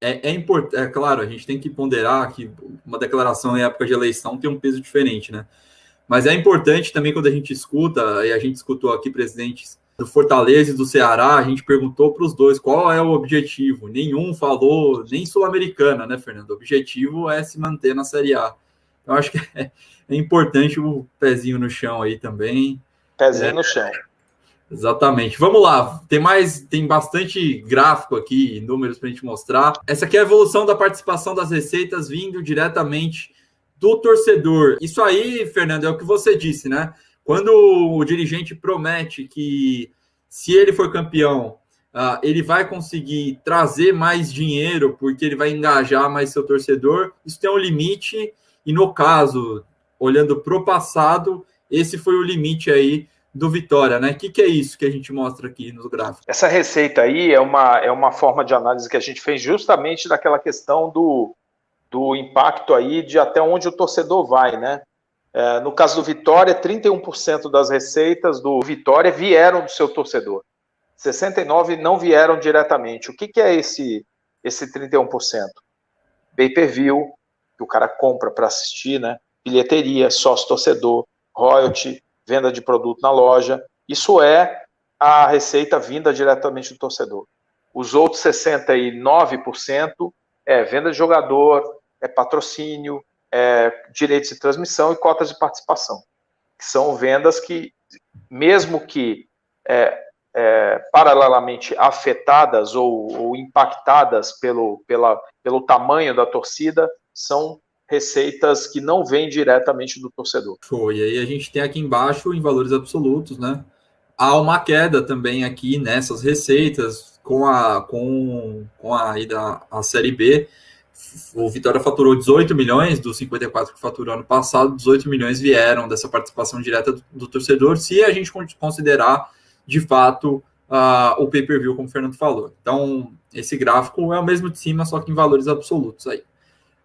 É claro, a gente tem que ponderar que uma declaração em época de eleição tem um peso diferente, né? Mas é importante também quando a gente escuta, e a gente escutou aqui presidentes do Fortaleza e do Ceará, a gente perguntou para os dois qual é o objetivo. Nenhum falou, nem Sul-Americana, né, Fernando? O objetivo é se manter na Série A. Então, acho que é importante o pezinho no chão aí também. Pezinho no chão. Exatamente. Vamos lá. Tem bastante gráfico aqui, números para a gente mostrar. Essa aqui é a evolução da participação das receitas vindo diretamente do torcedor. Isso aí, Fernando, é o que você disse, né? Quando o dirigente promete que se ele for campeão, ele vai conseguir trazer mais dinheiro porque ele vai engajar mais seu torcedor, isso tem um limite e, no caso, olhando para o passado, esse foi o limite aí do Vitória, né? O que é isso que a gente mostra aqui nos gráficos? Essa receita aí é uma forma de análise que a gente fez justamente daquela questão do impacto aí de até onde o torcedor vai, né? No caso do Vitória, 31% das receitas do Vitória vieram do seu torcedor. 69% não vieram diretamente. O que é esse 31%? Pay-per-view, que o cara compra para assistir, né? Bilheteria, sócio-torcedor, royalty, venda de produto na loja. Isso é a receita vinda diretamente do torcedor. Os outros 69% é venda de jogador, é patrocínio, direitos de transmissão e cotas de participação, que são vendas que, mesmo que paralelamente afetadas ou impactadas pelo tamanho da torcida, são receitas que não vêm diretamente do torcedor. E aí a gente tem aqui embaixo, em valores absolutos, né? Há uma queda também aqui nessas receitas com a Série B. O Vitória faturou 18 milhões dos 54 que faturou ano passado, 18 milhões vieram dessa participação direta do torcedor, se a gente considerar, de fato, o pay-per-view, como o Fernando falou. Então, esse gráfico é o mesmo de cima, só que em valores absolutos aí.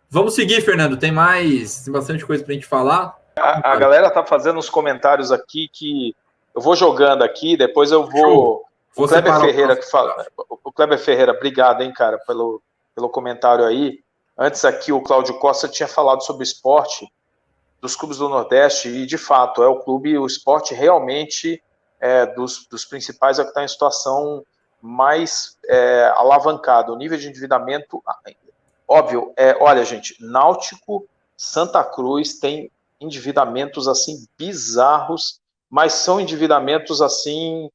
Vamos seguir, Fernando, tem bastante coisa para a gente falar. A galera tá fazendo uns comentários aqui que eu vou jogando aqui, depois eu vou... O Kleber Ferreira que fala... O Kleber Ferreira, obrigado, hein, cara, pelo comentário aí. Antes aqui o Cláudio Costa tinha falado sobre o esporte dos clubes do Nordeste e, de fato, o esporte realmente dos principais é o que está em situação mais alavancada. O nível de endividamento, óbvio, olha, gente, Náutico, Santa Cruz tem endividamentos, assim, bizarros, mas são endividamentos, assim...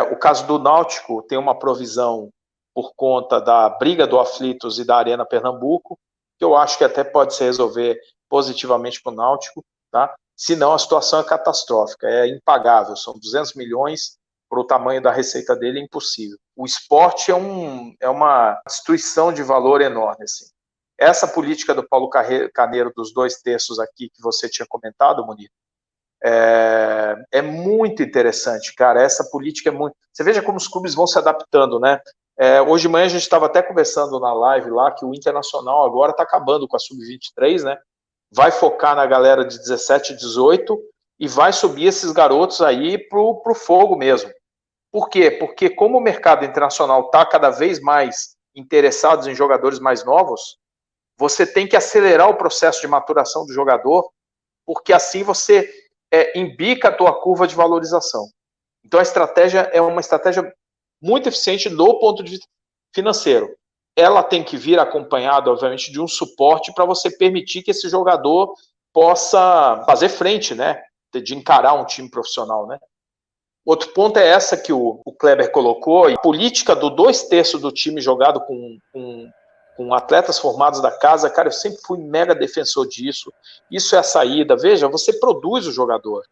o caso do Náutico tem uma provisão por conta da briga do Aflitos e da Arena Pernambuco, que eu acho que até pode se resolver positivamente para o Náutico, tá? Senão a situação é catastrófica, é impagável, são 200 milhões, para o tamanho da receita dele é impossível. O esporte é uma destruição de valor enorme, assim. Essa política do Paulo Carneiro dos 2/3 aqui, que você tinha comentado, Munir, é muito interessante, cara. Essa política é muito... Você veja como os clubes vão se adaptando, né? Hoje de manhã a gente estava até conversando na live lá que o Internacional agora está acabando com a Sub-23, né? Vai focar na galera de 17 e 18 e vai subir esses garotos aí pro fogo mesmo. Por quê? Porque como o mercado internacional está cada vez mais interessado em jogadores mais novos, você tem que acelerar o processo de maturação do jogador, porque assim você embica a tua curva de valorização. Então a estratégia é uma estratégia muito eficiente do ponto de vista financeiro. Ela tem que vir acompanhada, obviamente, de um suporte para você permitir que esse jogador possa fazer frente, né? De encarar um time profissional, né? Outro ponto é essa que o Kleber colocou, a política do 2/3 do time jogado com atletas formados da casa. Cara, eu sempre fui mega defensor disso. Isso é a saída. Veja, você produz o jogador.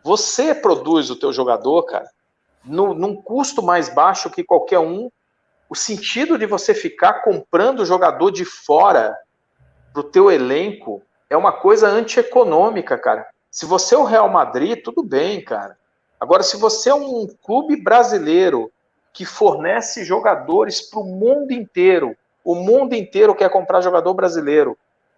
Você produz o teu jogador, cara, num custo mais baixo que qualquer um. O sentido de você ficar comprando jogador de fora pro teu elenco é uma coisa antieconômica, cara. Se você é o Real Madrid, tudo bem, cara. Agora, se você é um clube brasileiro que fornece jogadores pro mundo inteiro, o mundo inteiro quer comprar jogador brasileiro,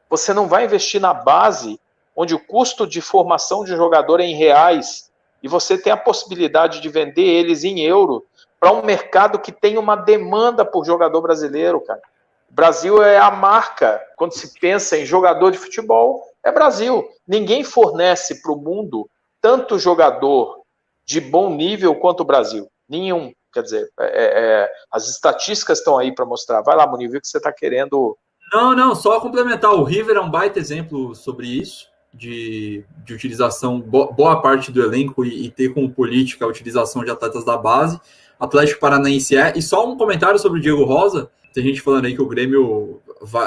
você não vai investir na base, onde o custo de formação de jogador é em reais, e você tem a possibilidade de vender eles em euro, para um mercado que tem uma demanda por jogador brasileiro, cara. Brasil é a marca, quando se pensa em jogador de futebol, é Brasil. Ninguém fornece para o mundo tanto jogador de bom nível quanto o Brasil. Nenhum. Quer dizer, as estatísticas estão aí para mostrar. Vai lá, Munir, o que você está querendo... Não, só complementar. O River é um baita exemplo sobre isso, de utilização, boa parte do elenco e ter como política a utilização de atletas da base. Atlético Paranaense e só um comentário sobre o Diego Rosa. Tem gente falando aí que o Grêmio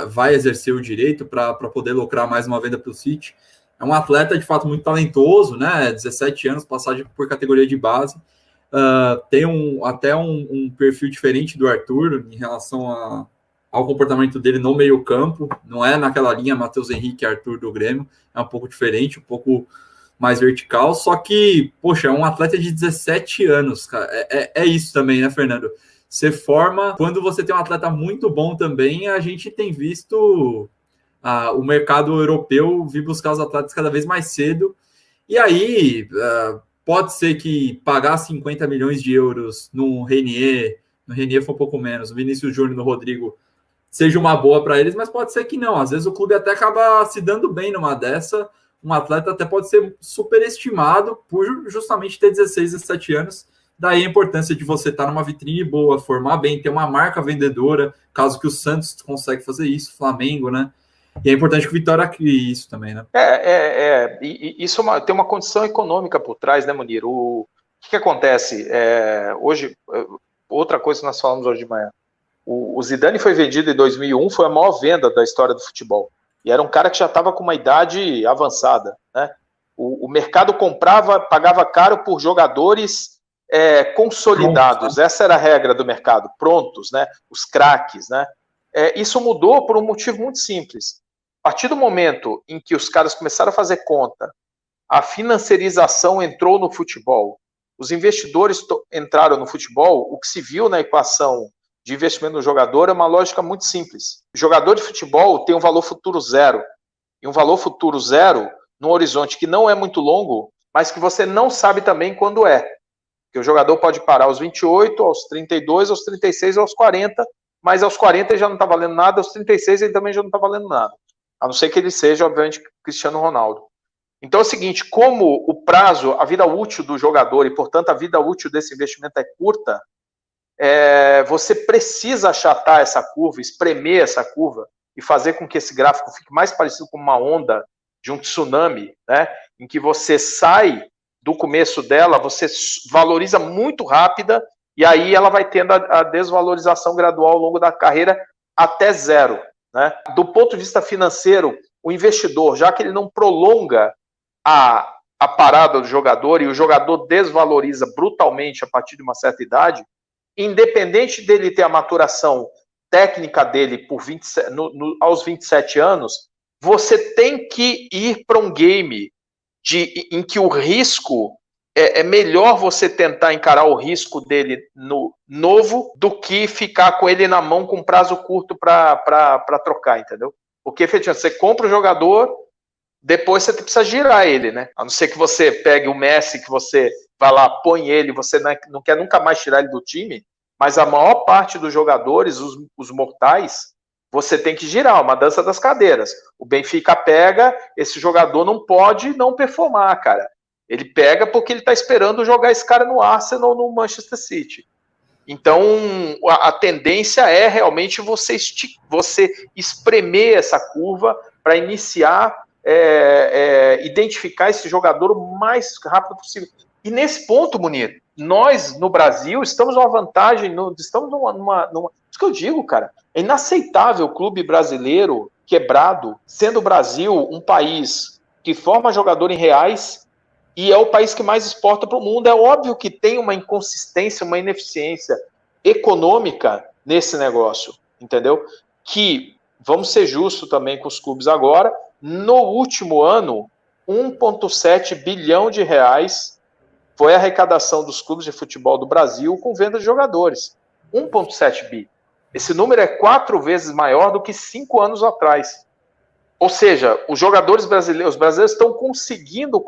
vai exercer o direito para poder lucrar mais uma venda para o City. É um atleta, de fato, muito talentoso, né? 17 anos, passagem por categoria de base. Tem até um perfil diferente do Arthur em relação ao comportamento dele no meio campo. Não é naquela linha Matheus Henrique e Arthur do Grêmio. É um pouco diferente, um pouco mais vertical. Só que, poxa, é um atleta de 17 anos, cara. É isso também, né, Fernando? Você forma... Quando você tem um atleta muito bom também, a gente tem visto o mercado europeu vir buscar os atletas cada vez mais cedo. E aí, pode ser que pagar 50 milhões de euros no Renier foi um pouco menos, no Vinícius Júnior, no Rodrigo, seja uma boa para eles, mas pode ser que não. Às vezes o clube até acaba se dando bem numa dessa. Um atleta até pode ser superestimado por justamente ter 16, 17 anos. Daí a importância de você estar numa vitrine boa, formar bem, ter uma marca vendedora, caso que o Santos consiga fazer isso, Flamengo, né? E é importante que o Vitória crie isso também, né? Isso tem uma condição econômica por trás, né, Munir? O que acontece? Hoje, outra coisa que nós falamos hoje de manhã, o Zidane foi vendido em 2001, foi a maior venda da história do futebol. E era um cara que já estava com uma idade avançada, né? O mercado pagava caro por jogadores consolidados. Essa era a regra do mercado, prontos, né? Os craques, né? Isso mudou por um motivo muito simples. A partir do momento em que os caras começaram a fazer conta, a financiarização entrou no futebol, os investidores entraram no futebol, o que se viu na equação de investimento no jogador é uma lógica muito simples. O jogador de futebol tem um valor futuro zero. E um valor futuro zero num horizonte que não é muito longo, mas que você não sabe também quando é. Porque o jogador pode parar aos 28, aos 32, aos 36, aos 40, mas aos 40 ele já não está valendo nada, aos 36 ele também já não está valendo nada. A não ser que ele seja, obviamente, Cristiano Ronaldo. Então é o seguinte, como o prazo, a vida útil do jogador e, portanto, a vida útil desse investimento é curta, você precisa achatar essa curva, espremer essa curva e fazer com que esse gráfico fique mais parecido com uma onda de um tsunami, né? Em que você sai do começo dela, você valoriza muito rápida e aí ela vai tendo a desvalorização gradual ao longo da carreira até zero, né? Do ponto de vista financeiro, o investidor, já que ele não prolonga a parada do jogador e o jogador desvaloriza brutalmente a partir de uma certa idade, independente dele ter a maturação técnica dele aos 27 anos, você tem que ir para um game em que o risco é melhor você tentar encarar o risco dele no novo do que ficar com ele na mão com prazo curto para trocar, entendeu? Porque, efetivamente, você compra o jogador, depois você precisa girar ele, né? A não ser que você pegue o Messi, que você vai lá, põe ele, você não quer nunca mais tirar ele do time, mas a maior parte dos jogadores, os mortais, você tem que girar, uma dança das cadeiras. O Benfica pega, esse jogador não pode não performar, cara. Ele pega porque ele está esperando jogar esse cara no Arsenal ou no Manchester City. Então, a tendência é realmente você espremer essa curva para iniciar, identificar esse jogador o mais rápido possível. E nesse ponto, Munir, nós, no Brasil, estamos numa vantagem, estamos numa... Isso que eu digo, cara, é inaceitável o clube brasileiro quebrado, sendo o Brasil um país que forma jogador em reais e é o país que mais exporta para o mundo. É óbvio que tem uma inconsistência, uma ineficiência econômica nesse negócio, entendeu? Que, vamos ser justos também com os clubes agora, no último ano, 1,7 bilhão de reais foi a arrecadação dos clubes de futebol do Brasil com venda de jogadores. 1,7 bi. Esse número é 4 vezes maior do que 5 anos atrás. Ou seja, os brasileiros estão conseguindo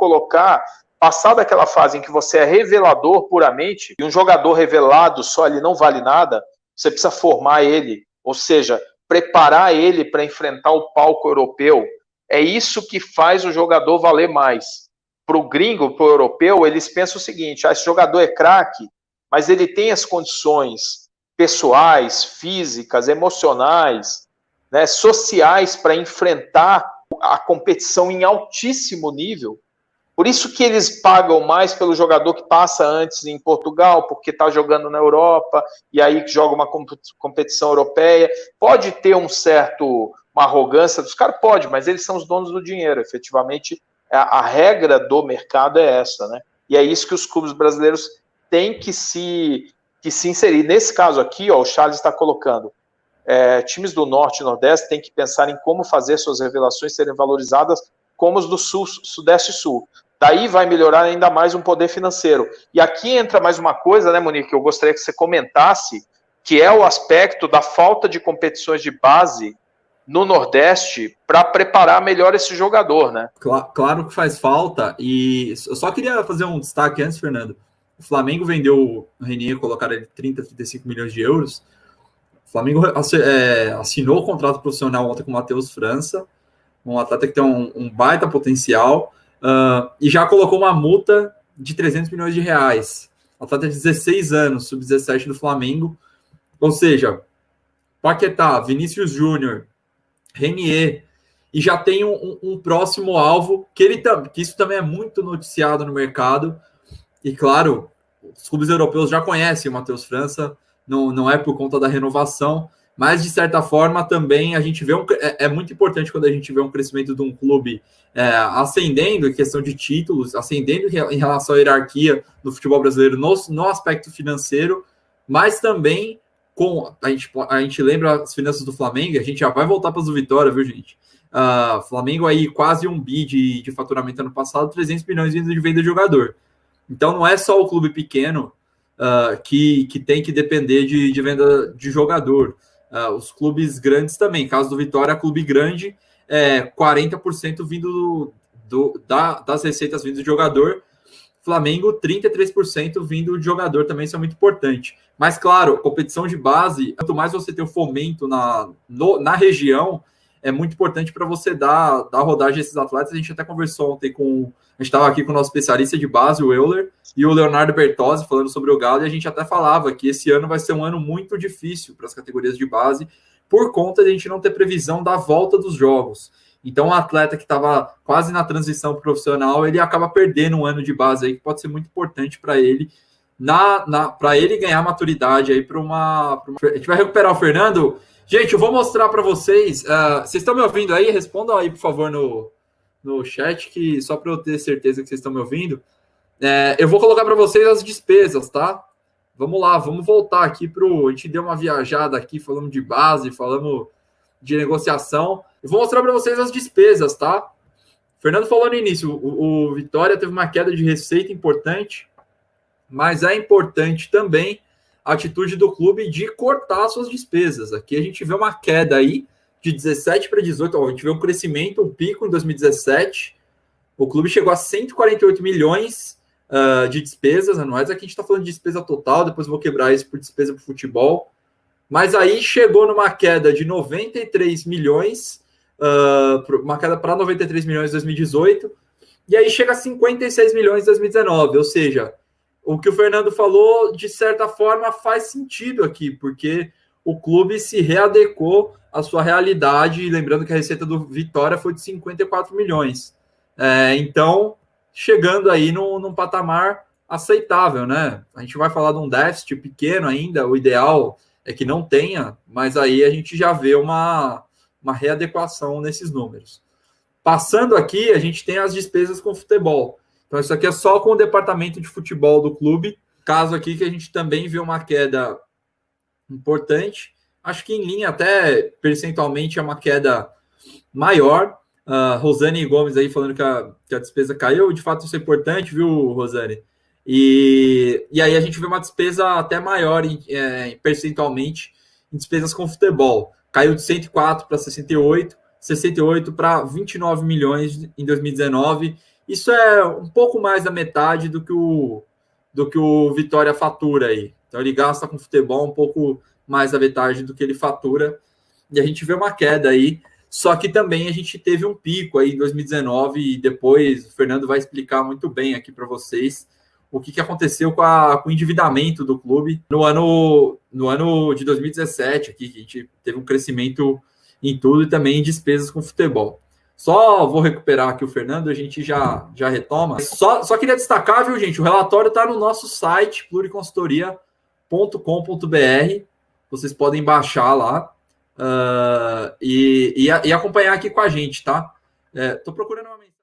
passar daquela fase em que você é revelador puramente, e um jogador revelado só ele não vale nada, você precisa formar ele, ou seja, preparar ele para enfrentar o palco europeu. É isso que faz o jogador valer mais. Para o gringo, para o europeu, eles pensam o seguinte: esse jogador é craque, mas ele tem as condições pessoais, físicas, emocionais, né, sociais para enfrentar a competição em altíssimo nível. Por isso que eles pagam mais pelo jogador que passa antes em Portugal, porque está jogando na Europa, e aí joga uma competição europeia. Pode ter uma arrogância dos caras, pode, mas eles são os donos do dinheiro. Efetivamente, a regra do mercado é essa, né? E é isso que os clubes brasileiros têm que se inserir. Nesse caso aqui, ó, o Charles está colocando, times do Norte e Nordeste têm que pensar em como fazer suas revelações serem valorizadas como os do Sul, Sudeste e Sul. Daí vai melhorar ainda mais um poder financeiro. E aqui entra mais uma coisa, né, Monique, que eu gostaria que você comentasse, que é o aspecto da falta de competições de base no Nordeste para preparar melhor esse jogador, né? Claro que faz falta, e eu só queria fazer um destaque antes, Fernando. O Flamengo vendeu o Renier, colocaram ele 30, 35 milhões de euros. O Flamengo assinou o contrato profissional ontem com o Matheus França, um atleta que tem um baita potencial, e já colocou uma multa de 300 milhões de reais. Atleta de 16 anos, sub-17 do Flamengo. Ou seja, Paquetá, Vinícius Júnior, Renier, e já tem um próximo alvo, que isso também é muito noticiado no mercado, e claro, os clubes europeus já conhecem o Matheus França, não é por conta da renovação, mas de certa forma também a gente vê é muito importante quando a gente vê um crescimento de um clube ascendendo em questão de títulos, ascendendo em relação à hierarquia do futebol brasileiro no aspecto financeiro, mas também a gente lembra as finanças do Flamengo, a gente já vai voltar para as do Vitória, viu, gente? Flamengo aí quase 1 bi de faturamento ano passado, 300 milhões vindo de venda de jogador. Então não é só o clube pequeno que tem que depender de venda de jogador. Os clubes grandes também. Caso do Vitória, clube grande, 40% vindo das receitas vindo de jogador. Flamengo, 33% vindo de jogador também, isso é muito importante. Mas, claro, competição de base, quanto mais você tem o fomento na região, é muito importante para você dar rodagem a esses atletas. A gente até conversou ontem a gente estava aqui com o nosso especialista de base, o Euler, e o Leonardo Bertozzi, falando sobre o Galo, e a gente até falava que esse ano vai ser um ano muito difícil para as categorias de base, por conta de a gente não ter previsão da volta dos jogos. Então, um atleta que estava quase na transição profissional, ele acaba perdendo um ano de base aí, que pode ser muito importante para ele, para ele ganhar maturidade aí para uma... A gente vai recuperar o Fernando. Gente, eu vou mostrar para vocês. Vocês estão me ouvindo aí? Respondam aí, por favor, no chat, que só para eu ter certeza que vocês estão me ouvindo. Eu vou colocar para vocês as despesas, tá? Vamos lá, vamos voltar aqui a gente deu uma viajada aqui, falamos de base, falamos de negociação. Eu vou mostrar para vocês as despesas, tá? O Fernando falou no início, o Vitória teve uma queda de receita importante, mas é importante também a atitude do clube de cortar suas despesas. Aqui a gente vê uma queda aí de 17 para 18, a gente vê um crescimento, um pico em 2017, o clube chegou a 148 milhões de despesas anuais. Aqui a gente está falando de despesa total, depois eu vou quebrar isso por despesa para futebol, mas aí chegou numa queda de 93 milhões, uma queda para 93 milhões em 2018, e aí chega a 56 milhões em 2019, ou seja, o que o Fernando falou, de certa forma, faz sentido aqui, porque o clube se readequou à sua realidade, lembrando que a receita do Vitória foi de 54 milhões. Então, chegando aí num patamar aceitável, né? A gente vai falar de um déficit pequeno ainda, o ideal é que não tenha, mas aí a gente já vê uma readequação nesses números. Passando aqui, a gente tem as despesas com futebol. Então, isso aqui é só com o departamento de futebol do clube. Caso aqui que a gente também vê uma queda importante. Acho que em linha, até percentualmente, é uma queda maior. Rosane Gomes aí falando que a despesa caiu. De fato, isso é importante, viu, Rosane? E aí a gente vê uma despesa até maior percentualmente em despesas com futebol. Caiu de 104 para 68 para 29 milhões em 2019. Isso é um pouco mais da metade do que o Vitória fatura aí. Então ele gasta com futebol um pouco mais da metade do que ele fatura. e a gente vê uma queda aí. Só que também a gente teve um pico aí em 2019 e depois o Fernando vai explicar muito bem aqui para vocês o que aconteceu com o endividamento do clube no ano de 2017, aqui, que a gente teve um crescimento em tudo e também em despesas com futebol. Só vou recuperar aqui o Fernando, a gente já retoma. Só queria destacar, viu, gente? O relatório está no nosso site, pluriconsultoria.com.br. Vocês podem baixar lá e acompanhar aqui com a gente, tá? Estou procurando uma mensagem.